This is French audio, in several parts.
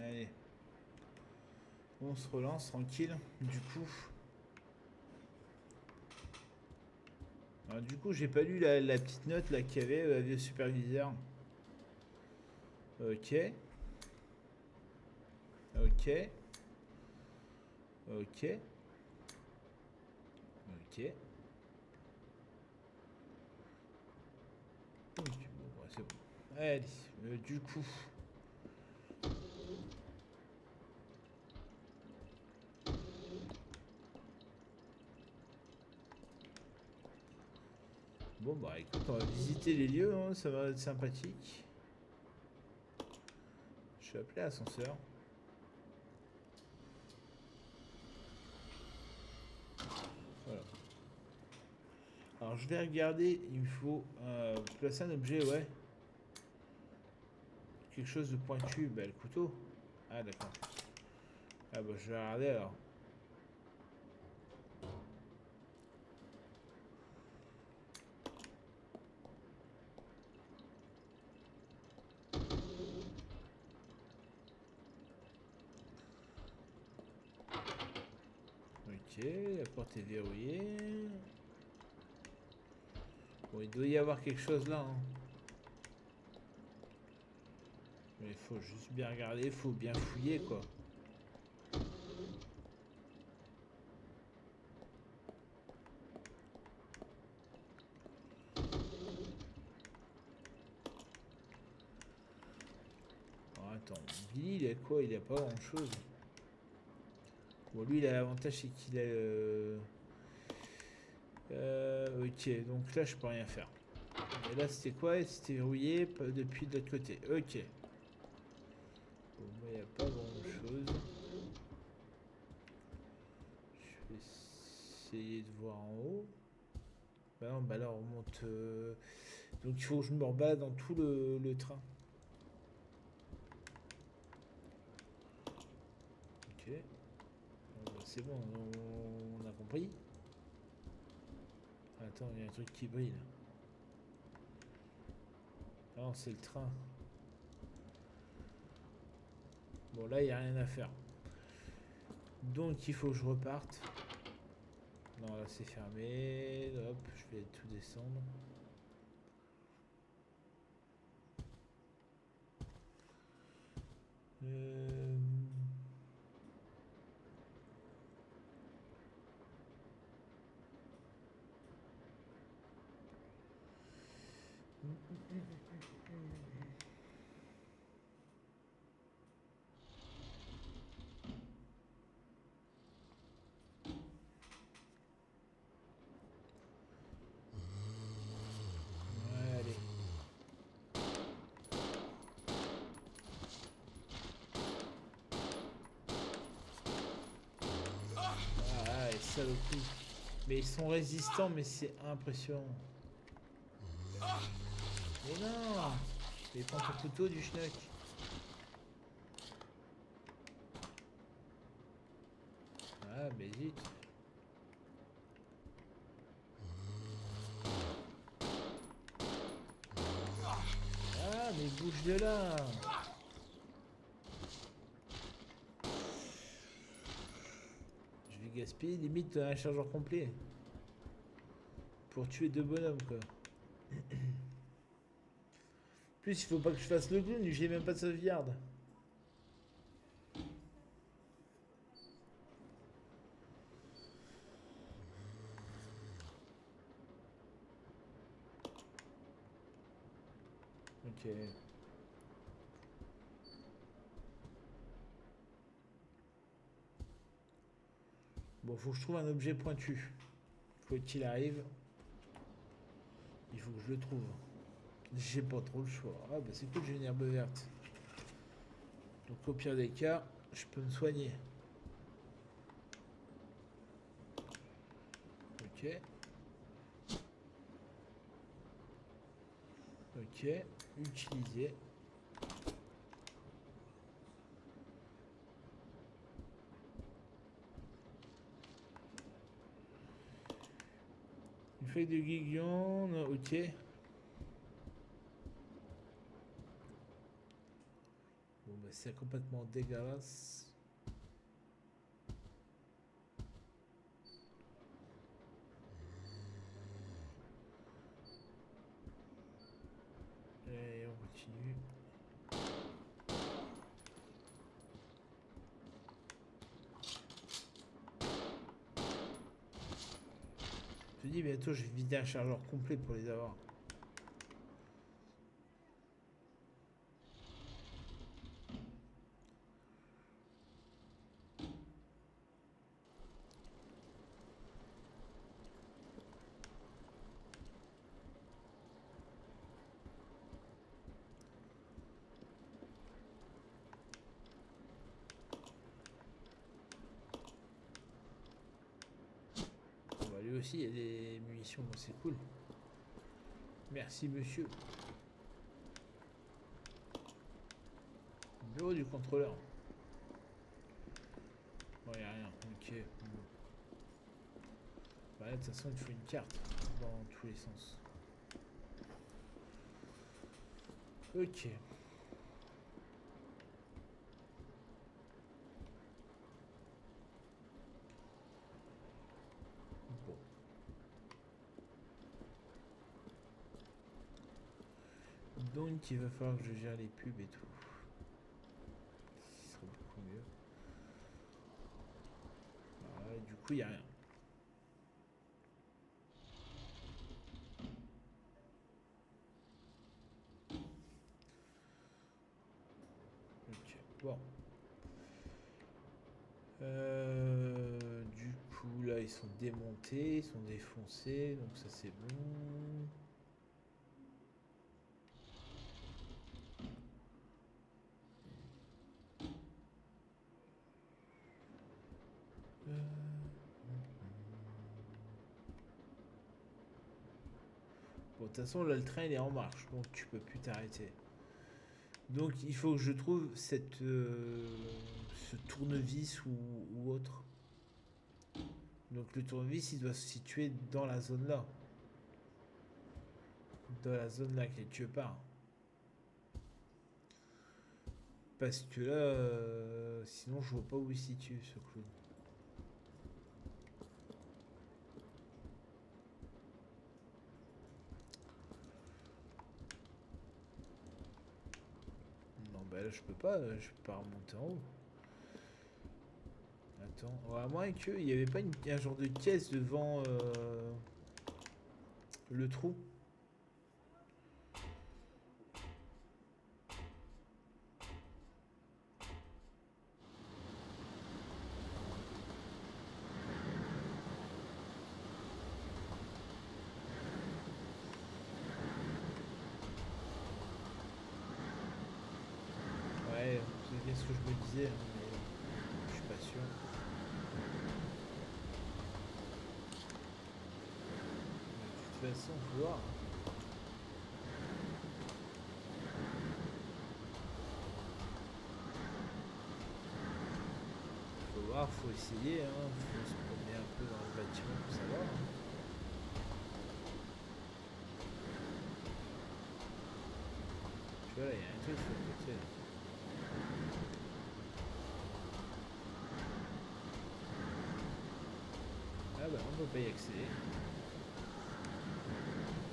Allez. On se relance tranquille. Du coup. Alors, du coup, j'ai pas lu la petite note là qu'il y avait avec le superviseur. Ok. Ok. Ok. Ok. Ok, bon, bah, c'est bon. Allez, du coup. Bon, bah écoute, on va visiter les lieux, hein, ça va être sympathique. Je suis appelé ascenseur. Voilà. Alors je vais regarder, il me faut placer un objet, ouais. Quelque chose de pointu, bah le couteau. Ah d'accord. Ah bah je vais regarder alors. Ok, la porte est verrouillée. Bon, il doit y avoir quelque chose là. Hein. Mais il faut juste bien regarder, il faut bien fouiller quoi. Alors, attends, Billy il a quoi? Il a pas grand chose. Bon lui il a l'avantage c'est qu'il a... ok, donc là je peux rien faire. Et là c'était quoi? C'était verrouillé depuis de l'autre côté. Ok. Bon moi il n'y a pas grand chose. Je vais essayer de voir en haut. Bah non, bah là on remonte. Donc il faut que je me rebalade dans tout le train. Ok. Bon, bah, c'est bon, on a compris. Attends, il y a un truc qui brille là. Ah non, c'est le train. Bon là il n'y a rien à faire. Donc il faut que je reparte. Non là c'est fermé. Hop, je vais tout descendre. Euh... Allez. Ah, les saloperies. Mais ils sont résistants, mais c'est impressionnant. Mais non! Mais prends ton couteau du schnock. Ah, mais zut. Ah, mais bouge de là! Je vais gaspiller limite un chargeur complet. Pour tuer deux bonhommes, quoi. Plus, il faut pas que je fasse le clown, j'ai même pas de sauvegarde. Ok. Bon, faut que je trouve un objet pointu. Quoi qu'il arrive, il faut que je le trouve. J'ai pas trop le choix. Ah bah c'est cool, j'ai une herbe verte. Donc au pire des cas, je peux me soigner. Ok. Ok. Utiliser. Une feuille de guignon. Ok. Bon Bon, bah, c'est complètement dégueulasse. Et on continue. Je te dis, bientôt, je vais vider un chargeur complet pour les avoir. Bah, lui aussi, il y a des munitions, donc c'est cool. Merci, monsieur. Bureau du contrôleur. Bon, il n'y a rien. Ok. Bon. Bah, là, de toute façon, il faut une carte dans tous les sens. Ok. Bon. Donc, il va falloir que je gère les pubs et tout. Ce serait beaucoup mieux. Voilà, du coup, il n'y a rien. Ok. Bon. Du coup, là, ils sont démontés, ils sont défoncés, donc ça c'est bon. Bon, de toute façon, là, le train, il est en marche, donc tu peux plus t'arrêter. Donc, il faut que je trouve ce tournevis ou autre. Donc, le tournevis, il doit se situer dans la zone là. Dans la zone là, quelque part. Parce que là, sinon, je vois pas où il se situe, ce clown. Non, bah là, je peux pas remonter en haut. Attends, ouais, à moins qu'il n'y avait pas un genre de caisse devant le trou. Ouais, c'est bien ce que je me disais, hein, mais je suis pas sûr. De toute façon, faut voir, hein. Faut voir, faut essayer, hein. Faut se promener un peu dans le bâtiment pour savoir, hein. Tu vois, là, il y a un truc sur le côté, là. Ah bah, on peut pas y accéder.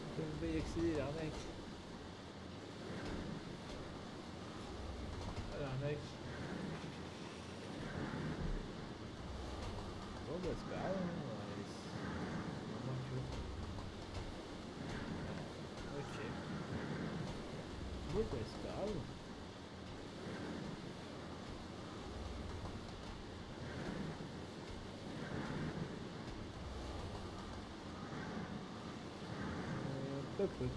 On peut pas y accéder, l'arnaque. Ah, l'arnaque. Bon, bah, c'est pas grave, hein. On va moins que- Ok. Bon, bah, c'est pas grave. Pop, pop,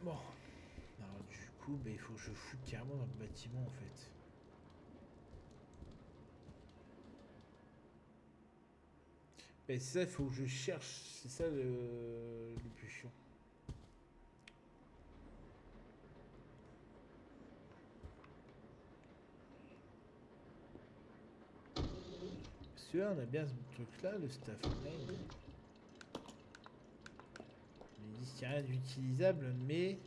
bon. Alors, du coup, bah, il faut que je foute carrément dans le bâtiment, en fait. Mais c'est ça, il faut que je cherche. C'est ça le plus chiant. Parce que là, on a bien ce truc-là, le staff mail. Il dit qu'il n'y a rien d'utilisable, mais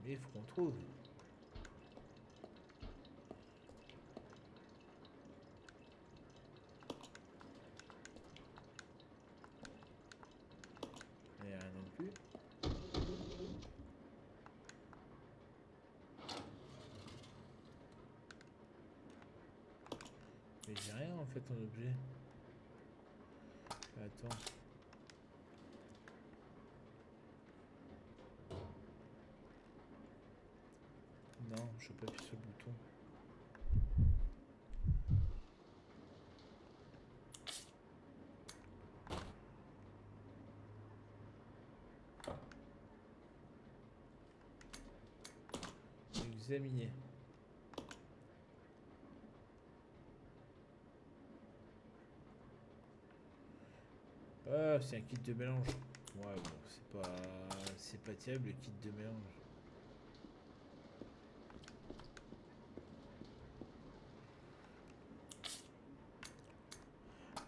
il faut qu'on trouve. Il n'y a rien non plus. Mais j'ai rien en fait en objet. Attends. Non, je peux pas appuyer sur le bouton. Examiner. Ah, c'est un kit de mélange. Ouais, bon, c'est pas terrible le kit de mélange.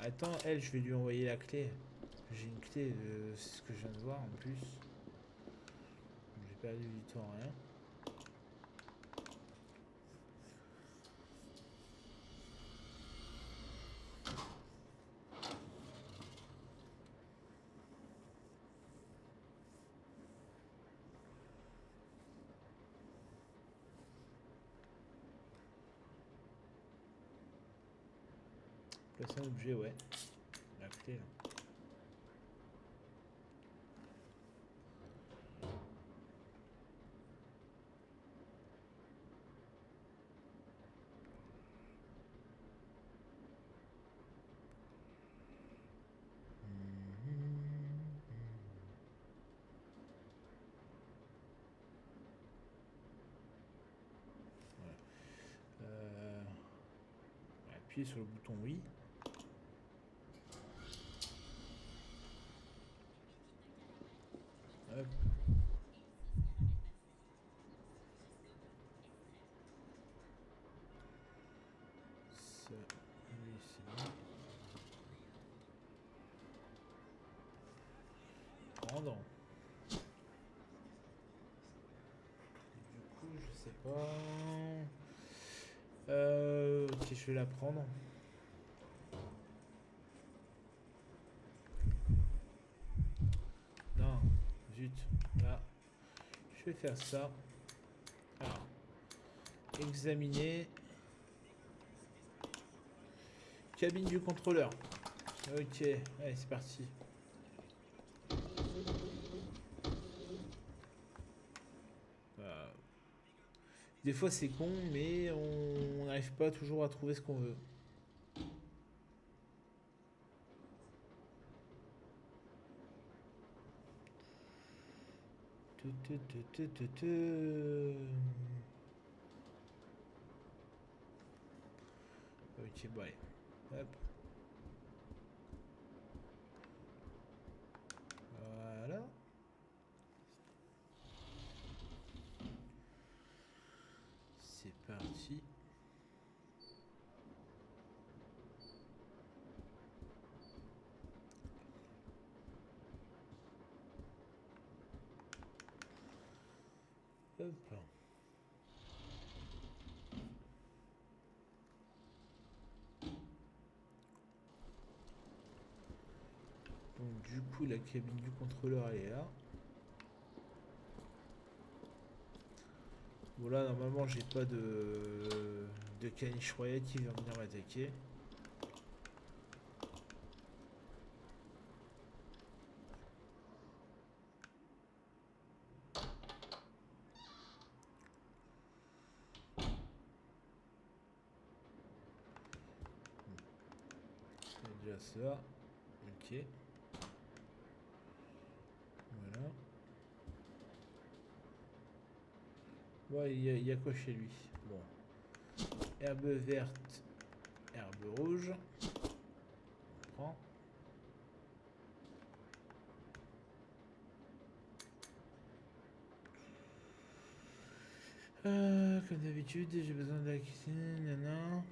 Attends, elle, je vais lui envoyer la clé. J'ai une clé, c'est ce que je viens de voir en plus. J'ai perdu du temps, rien. Placer un objet, ouais. La clé, là. Appuyer sur le bouton oui. Hop. Ça, oui, c'est bon. Prendre. Du coup, je sais pas. Ok, je vais la prendre. Non, zut. Là, je vais faire ça. Alors, examiner. Cabine du contrôleur. Ok, allez, c'est parti. Des fois c'est con, mais on n'arrive pas toujours à trouver ce qu'on veut. Ok, bon allez. Hop. Voilà. C'est parti. Hop. Donc du coup la cabine du contrôleur elle est là. Bon là normalement j'ai pas de caniche royale qui va venir m'attaquer. C'est déjà ça. Ok. Voilà. Ouais, il y a quoi chez lui? Bon. Herbe verte. Herbe rouge. On prend. Comme d'habitude, j'ai besoin de la cuisine, nana.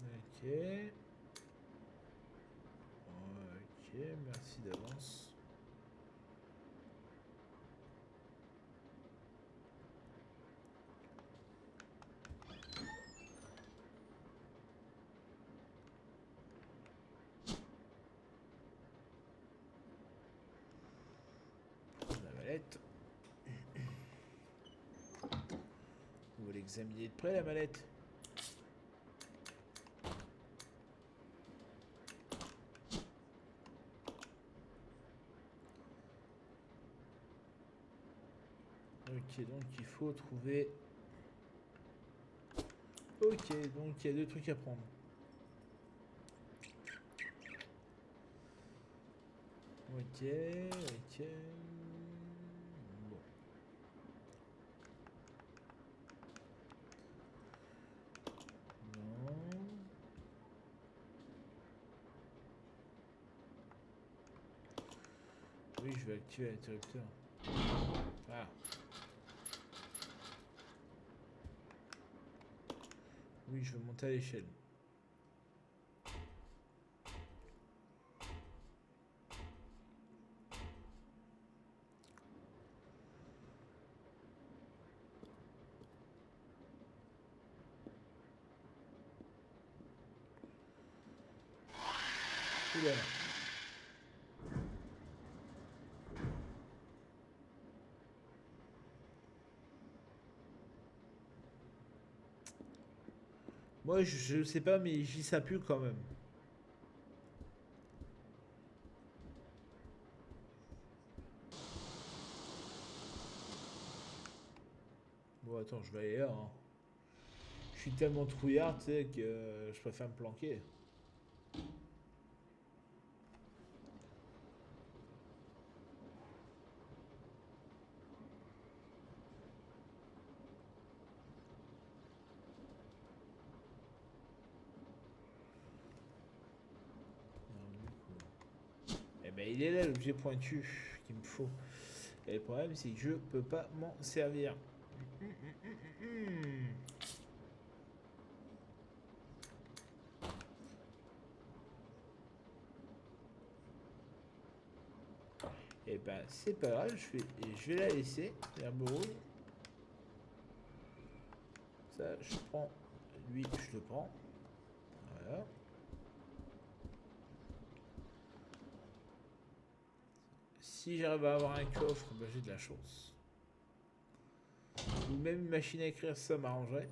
Ok. Ok, merci d'avance. La mallette. Vous voulez examiner de près la mallette? Ok, donc il faut trouver... Ok, donc il y a 2 trucs à prendre. Ok, ok. Bon. Non. Oui, je vais activer l'interrupteur. Ah. Oui, je veux monter à l'échelle. Oula. Moi, je sais pas, mais j'y ça pue quand même. Bon, attends, je vais aller là. Hein. Je suis tellement trouillard, tu sais, que je préfère me planquer. Eh ben, il est là l'objet pointu qu'il me faut. Et le problème, c'est que je peux pas m'en servir. Et ben, c'est pas grave, je vais la laisser, l'herbe rouge. Ça, je prends. Lui, je le prends. Voilà. Si j'arrive à avoir un coffre, ben, j'ai de la chance. Ou même une machine à écrire, ça m'arrangerait.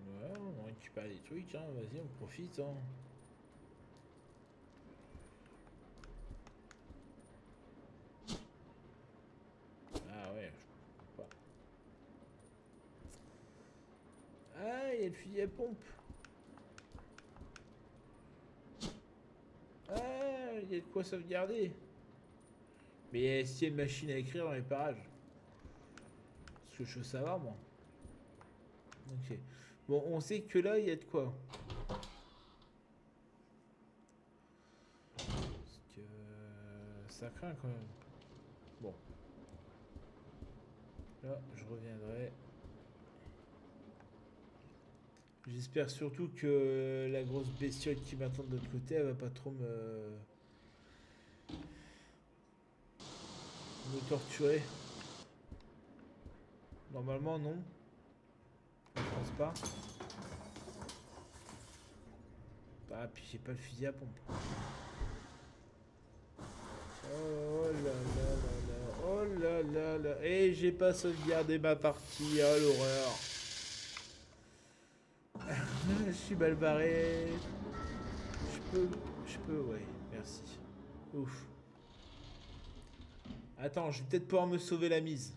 Ouais, on récupère des trucs, hein. Vas-y, on profite. Hein. Ah ouais, je comprends pas. Ah, il y a le fusil à pompe. Ah, il y a de quoi sauvegarder. Mais est-ce qu'il y a une machine à écrire dans les parages? Ce que je veux savoir, moi. Ok. Bon, on sait que là, il y a de quoi. Parce que ça craint quand même. Bon. Là, je reviendrai. J'espère surtout que la grosse bestiole qui m'attend de l'autre côté, elle va pas trop me torturer. Normalement, non. Je pense pas. Ah, puis j'ai pas le fusil à pompe. Oh là là là là. Oh là là là. Et j'ai pas sauvegardé ma partie. Oh l'horreur. Je suis mal barré. Je peux, ouais. Merci. Ouf. Attends, je vais peut-être pouvoir me sauver la mise.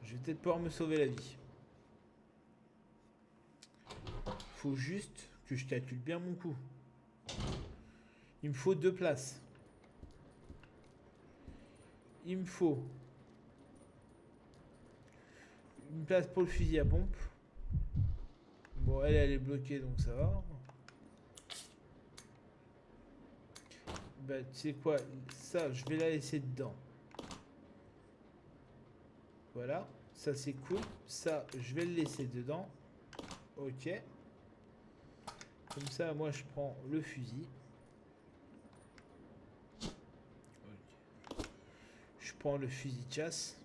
Je vais peut-être pouvoir me sauver la vie. Faut juste Que je calcule bien mon coup. Il me faut 2 places. Il me faut une place pour le fusil à pompe. Bon, elle est bloquée, donc ça va. Bah, tu sais quoi? Ça, je vais la laisser dedans. Voilà. Ça, c'est cool. Ça, je vais le laisser dedans. Ok. Comme ça, moi, je prends le fusil. Ok. Je prends le fusil de chasse.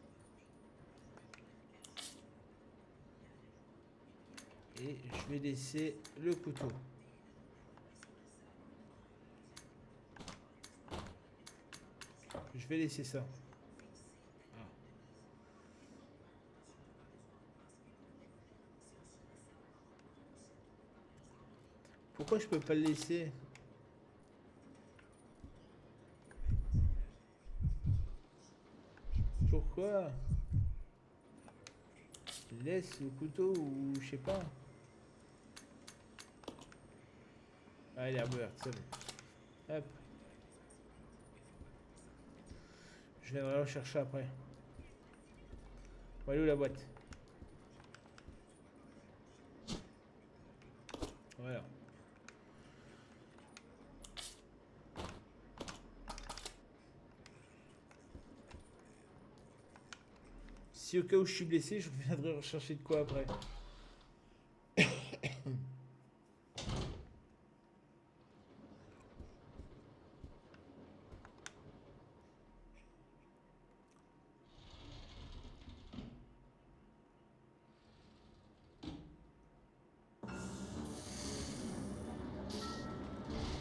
Et je vais laisser le couteau. Je vais laisser ça. Ah. Pourquoi je peux pas le laisser? Pourquoi? Laisse le couteau ou je sais pas. Ah, il est verte, c'est bon. Hop. Je viendrai le chercher après. Où est la boîte? Voilà. Si au cas où je suis blessé, je viendrai rechercher de quoi après.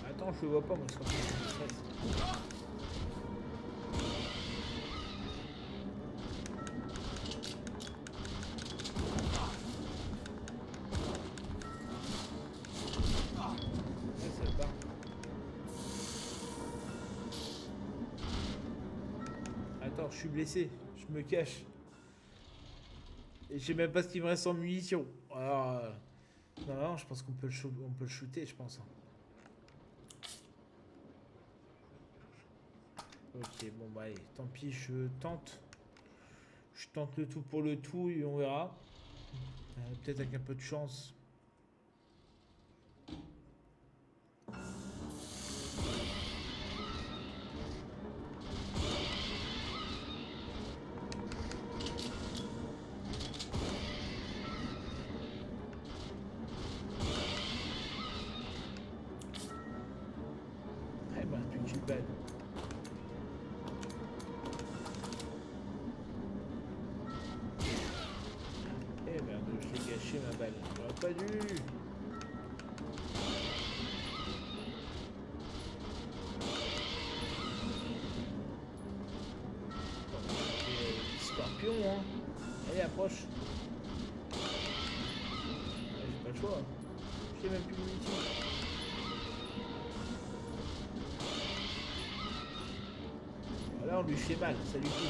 Attends, je le vois pas, moi, sur le stress. Ouais, ça part. Attends, je suis blessé. Je me cache. Et je sais même pas ce qu'il me reste en munitions. Alors, non, je pense qu'on peut, on peut le shooter, je pense. Ok, bon, bah allez, tant pis, je tente. Je tente le tout pour le tout et on verra. Peut-être avec un peu de chance. Eh ben, plus une balle. Eh merde, je l'ai gâché ma balle. J'aurais pas dû. Scorpion, hein. Allez, approche. J'ai pas le choix. J'ai même plus de munitions. Voilà, on lui fait mal, ça lui coûte.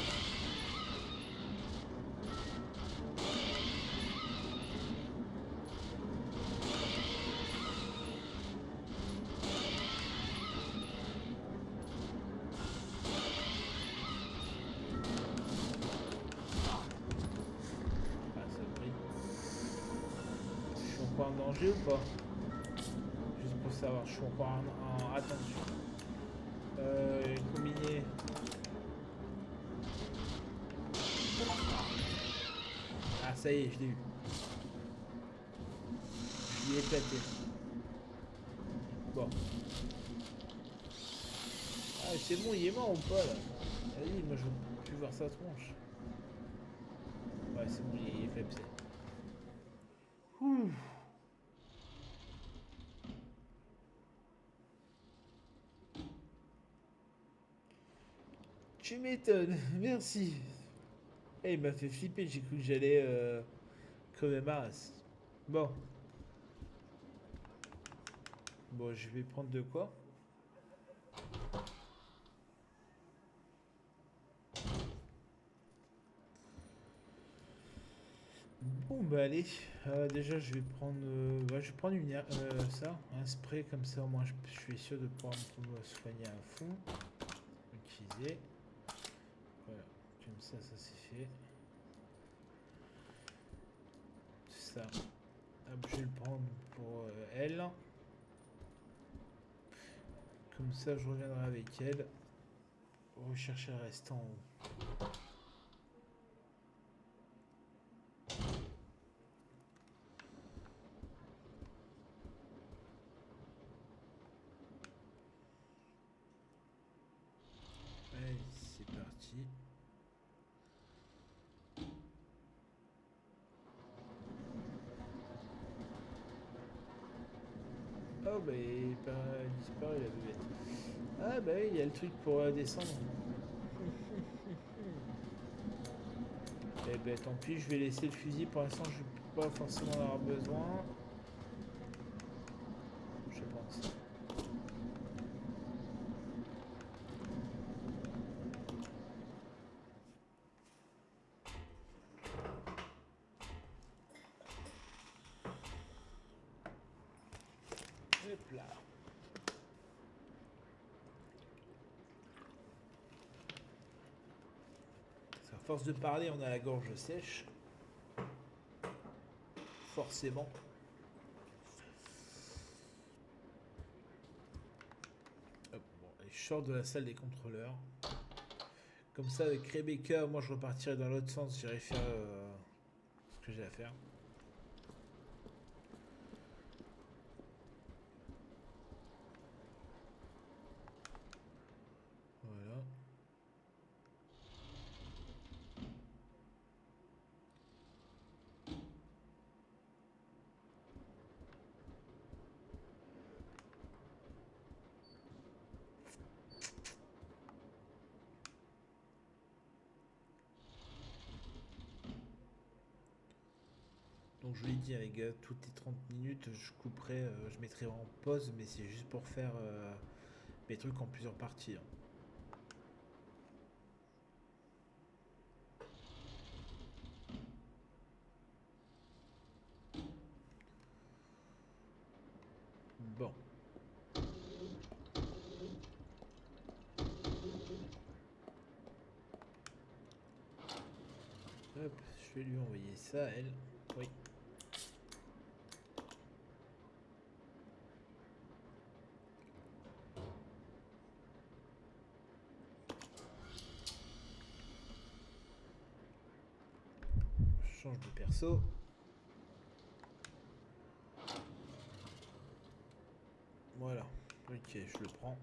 Ah, ça brille. Je suis encore en danger ou pas? Juste pour savoir, je suis encore en attention. Combiné. Ah, ça y est, je l'ai eu. Je l'ai éclaté. Bon. Ah, c'est bon, il est mort ou pas là? Vas-y, moi je veux plus voir sa tronche. Ouais, c'est bon, il est faible, c'est. Ouh. Tu m'étonnes, merci. Eh, il m'a fait flipper, j'ai cru que j'allais crever ma race. Bon. Bon, je vais prendre de quoi. Bon, bah allez, déjà je vais prendre, je vais prendre ça, un spray comme ça au moins je suis sûr de pouvoir me soigner à fond. Utiliser. Voilà, comme ça c'est fait. Ça, hop, je vais le prendre pour elle. Comme ça je reviendrai avec elle. Rechercher le restant en haut. Allez, c'est parti. Oh bah il a disparu la buvette. Ah bah oui, il y a le truc pour descendre. Eh ben tant pis, je vais laisser le fusil pour l'instant, je vais pas forcément en avoir besoin. Je pense. Hop là. À force de parler, on a la gorge sèche. Forcément. Hop, bon, et je sors de la salle des contrôleurs. Comme ça, avec Rebecca, moi je repartirai dans l'autre sens. J'irai faire ce que j'ai à faire. Voilà. Donc je lui ai dit, les gars, toutes les 30 minutes, je couperai, je mettrai en pause, mais c'est juste pour faire mes trucs en plusieurs parties. Hein. Bon. Hop, je vais lui envoyer ça, elle. Oui. Je change de perso. Voilà. Ok, je le prends.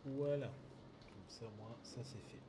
Voilà. Comme ça, moi, ça c'est fait.